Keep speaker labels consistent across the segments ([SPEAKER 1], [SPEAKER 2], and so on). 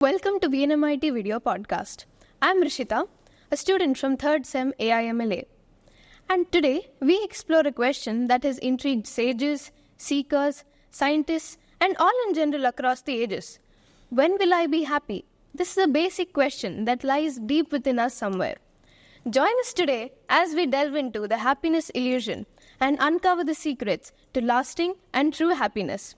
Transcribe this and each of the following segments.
[SPEAKER 1] Welcome to BNMIT video podcast. I'm Rishita, a student from 3rd SEM AIMLA. And today we explore a question that has intrigued sages, seekers, scientists, and all in general across the ages. When will I be happy? This is a basic question that lies deep within us somewhere. Join us today as we delve into the happiness illusion and uncover the secrets to lasting and true happiness.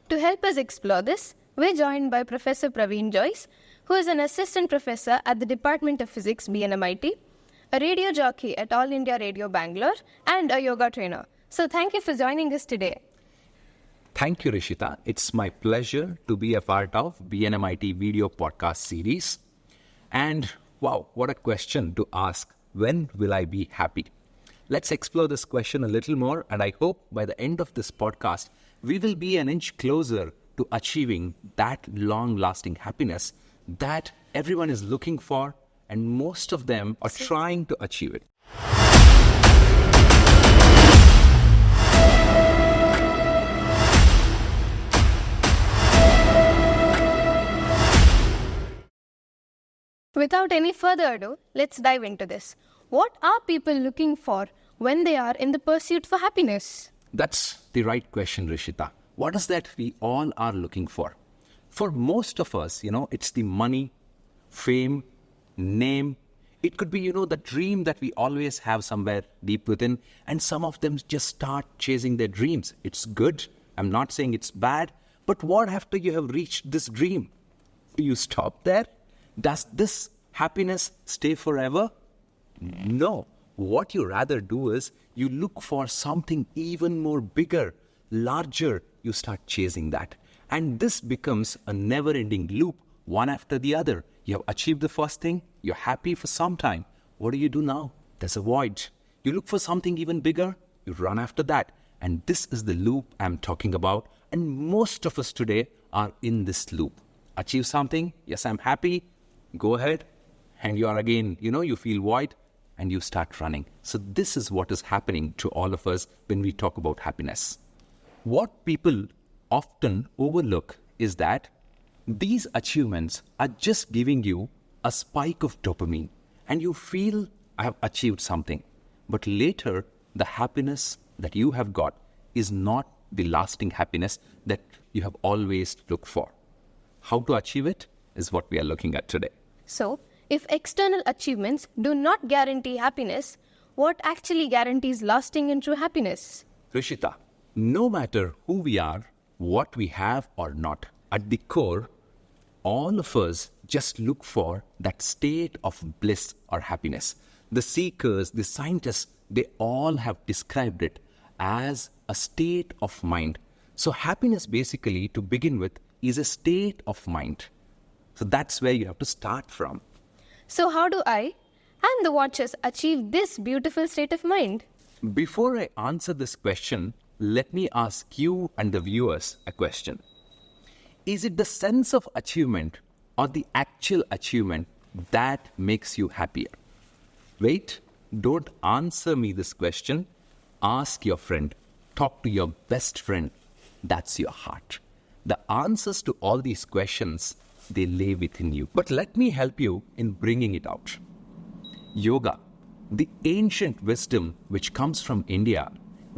[SPEAKER 1] To help us explore this, we're joined by Professor Praveen Joyce, who is an assistant professor at the Department of Physics, BNMIT, a radio jockey at All India Radio Bangalore, and a yoga trainer. So thank you for joining us today.
[SPEAKER 2] Thank you, Rishita. It's my pleasure to be a part of BNMIT video podcast series. And wow, what a question to ask. When will I be happy? Let's explore this question a little more, and I hope by the end of this podcast, we will be an inch closer to achieving that long-lasting happiness that everyone is looking for, and most of them are trying to achieve it.
[SPEAKER 1] Without any further ado, let's dive into this. What are people looking for when they are in the pursuit for happiness?
[SPEAKER 2] That's the right question, Rishita. What is that we all are looking for? For most of us, it's the money, fame, name. It could be, the dream that we always have somewhere deep within, and some of them just start chasing their dreams. It's good. I'm not saying it's bad. But what after you have reached this dream? Do you stop there? Does this happiness stay forever? No. What you rather do is you look for something even more bigger, larger. You start chasing that. And this becomes a never-ending loop, one after the other. You have achieved the first thing. You're happy for some time. What do you do now? There's a void. You look for something even bigger. You run after that. And this is the loop I'm talking about. And most of us today are in this loop. Achieve something. Yes, I'm happy. Go ahead. And you are again, you feel void. And you start running. So this is what is happening to all of us when we talk about happiness. What people often overlook is that these achievements are just giving you a spike of dopamine and you feel I have achieved something. But later, the happiness that you have got is not the lasting happiness that you have always looked for. How to achieve it is what we are looking at today.
[SPEAKER 1] So, if external achievements do not guarantee happiness, what actually guarantees lasting and true happiness?
[SPEAKER 2] Rishita, no matter who we are, what we have or not, at the core, all of us just look for that state of bliss or happiness. The seekers, the scientists, they all have described it as a state of mind. So happiness basically, to begin with, is a state of mind. So that's where you have to start from.
[SPEAKER 1] So how do I and the watchers achieve this beautiful state of mind?
[SPEAKER 2] Before I answer this question, let me ask you and the viewers a question. Is it the sense of achievement or the actual achievement that makes you happier? Wait, don't answer me this question. Ask your friend. Talk to your best friend. That's your heart. The answers to all these questions, they lay within you. But let me help you in bringing it out. Yoga, the ancient wisdom which comes from India,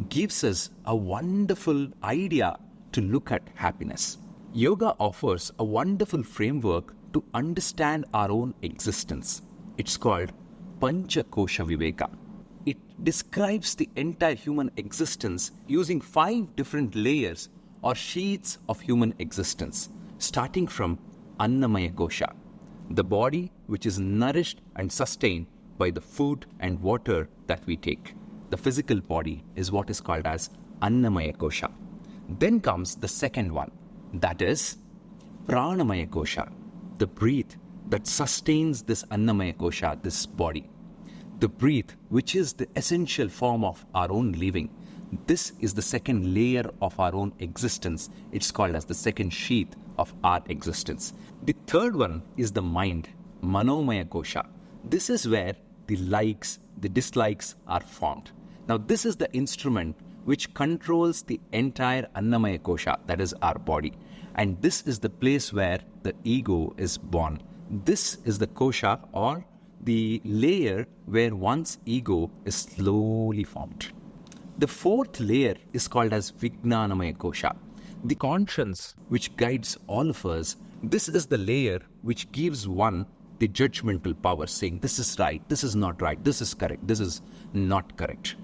[SPEAKER 2] gives us a wonderful idea to look at happiness. Yoga offers a wonderful framework to understand our own existence. It's called Pancha Kosha Viveka. It describes the entire human existence using 5 different layers or sheets of human existence, starting from Annamaya Kosha, the body which is nourished and sustained by the food and water that we take. The physical body is what is called as Annamaya Kosha. Then comes the second one, that is Pranamaya Kosha, the breath that sustains this Annamaya Kosha, this body. The breath, which is the essential form of our own living. This is the second layer of our own existence. It's called as the second sheath of our existence. The third one is the mind, Manomaya Kosha. This is where the likes, the dislikes are formed. Now, this is the instrument which controls the entire Annamaya Kosha, that is our body. And this is the place where the ego is born. This is the kosha, or the layer where one's ego is slowly formed. The fourth layer is called as Vijnanamaya kosha. The conscience which guides all of us, this is the layer which gives one the judgmental power, saying this is right, this is not right, this is correct, this is not correct.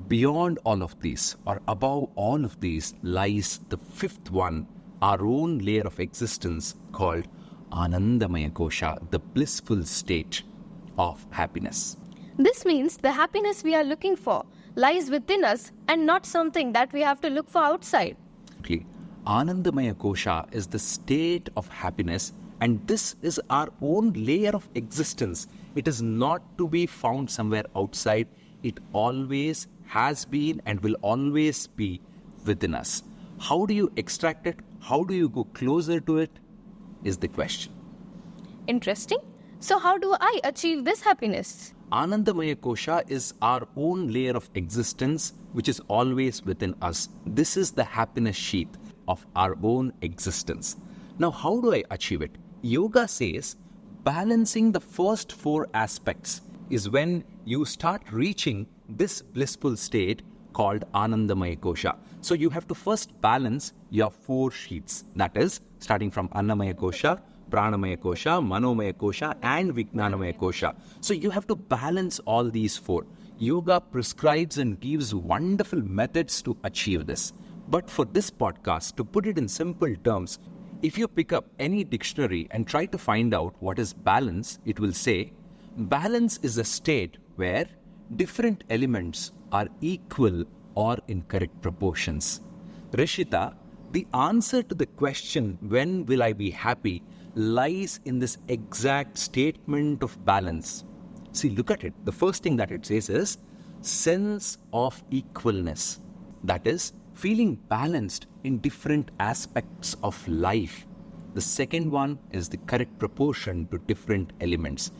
[SPEAKER 2] Beyond all of these, or above all of these, lies the fifth one, our own layer of existence called Anandamaya kosha, the blissful state of happiness.
[SPEAKER 1] This means the happiness we are looking for lies within us and not something that we have to look for outside.
[SPEAKER 2] Okay. Anandamaya kosha is the state of happiness, and this is our own layer of existence. It is not to be found somewhere outside. It always has been and will always be within us. How do you extract it? How do you go closer to it? Is the question.
[SPEAKER 1] Interesting. So how do I achieve this happiness?
[SPEAKER 2] Anandamaya kosha is our own layer of existence which is always within us. This is the happiness sheath of our own existence. Now, how do I achieve it? Yoga says balancing the first four aspects is when you start reaching this blissful state called Anandamaya kosha. So you have to first balance your four sheaths. That is, starting from Annamaya kosha, Pranamaya kosha, Manomaya kosha, and Vijnanamaya kosha. So you have to balance all these four. Yoga prescribes and gives wonderful methods to achieve this. But for this podcast, to put it in simple terms, if you pick up any dictionary and try to find out what is balance, it will say, balance is a state where different elements are equal or in correct proportions. Rishita, the answer to the question, when will I be happy, lies in this exact statement of balance. See, look at it. The first thing that it says is sense of equalness. That is, feeling balanced in different aspects of life. The second one is the correct proportion to different elements.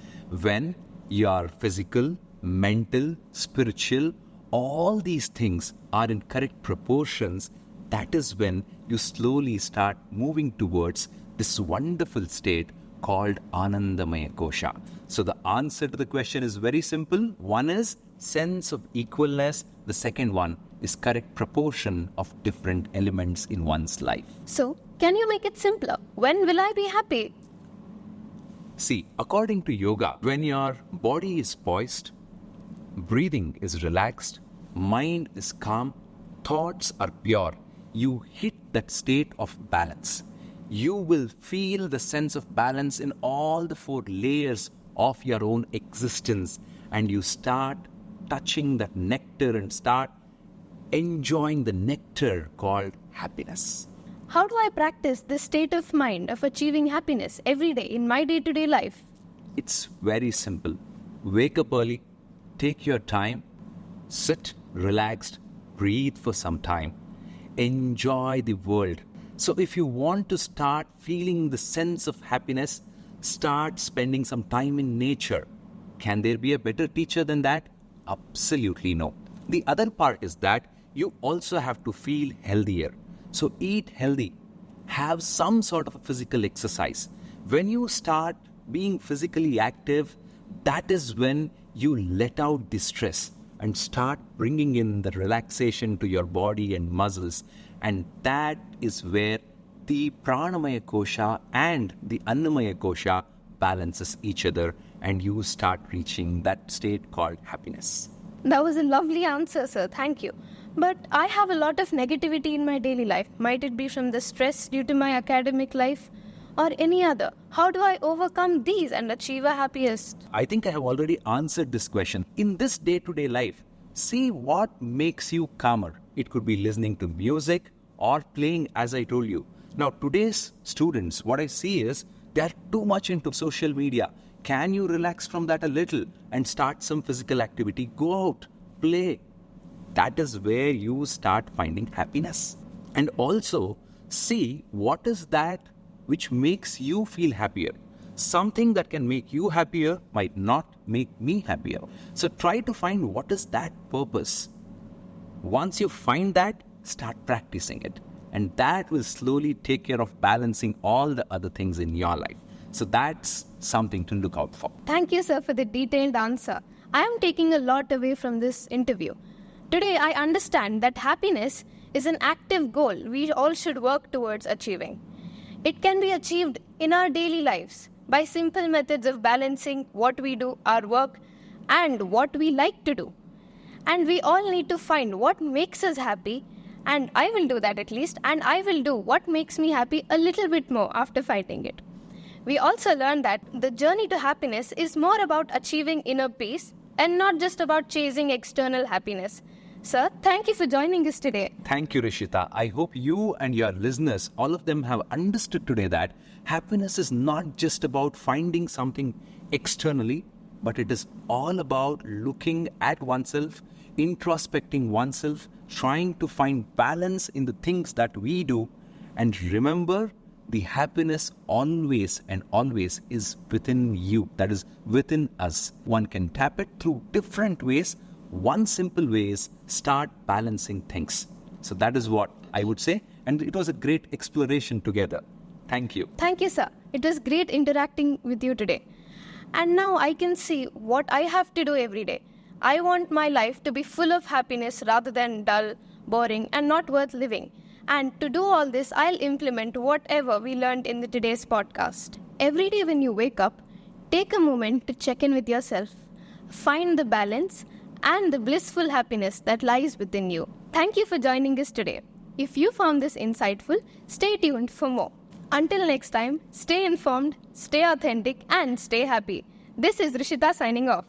[SPEAKER 2] When your physical, mental, spiritual, all these things are in correct proportions, that is when you slowly start moving towards this wonderful state called Anandamaya kosha. So the answer to the question is very simple. One is sense of equalness. The second one is correct proportion of different elements in one's life.
[SPEAKER 1] So, can you make it simpler? When will I be happy?
[SPEAKER 2] See, according to yoga, when your body is poised, breathing is relaxed, mind is calm, thoughts are pure, you hit that state of balance. You will feel the sense of balance in all the four layers of your own existence, and you start touching that nectar and start enjoying the nectar called happiness.
[SPEAKER 1] How do I practice this state of mind of achieving happiness every day in my day-to-day life?
[SPEAKER 2] It's very simple. Wake up early, take your time, sit relaxed, breathe for some time, enjoy the world. So if you want to start feeling the sense of happiness, start spending some time in nature. Can there be a better teacher than that? Absolutely no. The other part is that you also have to feel healthier. So eat healthy. Have some sort of a physical exercise. When you start being physically active, that is when you let out the stress and start bringing in the relaxation to your body and muscles. And that is where the Pranamaya kosha and the Annamaya kosha balances each other, and you start reaching that state called happiness.
[SPEAKER 1] That was a lovely answer, sir. Thank you. But I have a lot of negativity in my daily life. Might it be from the stress due to my academic life or any other? How do I overcome these and achieve a happiest?
[SPEAKER 2] I think I have already answered this question. In this day-to-day life, see what makes you calmer. It could be listening to music or playing, as I told you. Now, today's students, what I see is they are too much into social media. Can you relax from that a little and start some physical activity? Go out, play. That is where you start finding happiness. And also, see what is that which makes you feel happier. Something that can make you happier might not make me happier. So try to find what is that purpose. Once you find that, start practicing it. and that will slowly take care of balancing all the other things in your life. So that's something to look out for.
[SPEAKER 1] Thank you, sir, for the detailed answer. I am taking a lot away from this interview. Today, I understand that happiness is an active goal we all should work towards achieving. It can be achieved in our daily lives by simple methods of balancing what we do, our work, and what we like to do. And we all need to find what makes us happy, and I will do that at least, and I will do what makes me happy a little bit more after finding it. We also learned that the journey to happiness is more about achieving inner peace and not just about chasing external happiness. Sir, thank you for joining us today.
[SPEAKER 2] Thank you, Rishita. I hope you and your listeners, all of them, have understood today that happiness is not just about finding something externally, but it is all about looking at oneself, introspecting oneself, trying to find balance in the things that we do. And remember, the happiness always and always is within you. That is within us. One can tap it through different ways. One simple way is start balancing things. So that is what I would say. And it was a great exploration together. Thank you.
[SPEAKER 1] Thank you, sir. It was great interacting with you today. And now I can see what I have to do every day. I want my life to be full of happiness rather than dull, boring, and not worth living. And to do all this, I'll implement whatever we learned in today's podcast. Every day when you wake up, take a moment to check in with yourself. Find the balance and the blissful happiness that lies within you. Thank you for joining us today. If you found this insightful, stay tuned for more. Until next time, stay informed, stay authentic, and stay happy. This is Rishita signing off.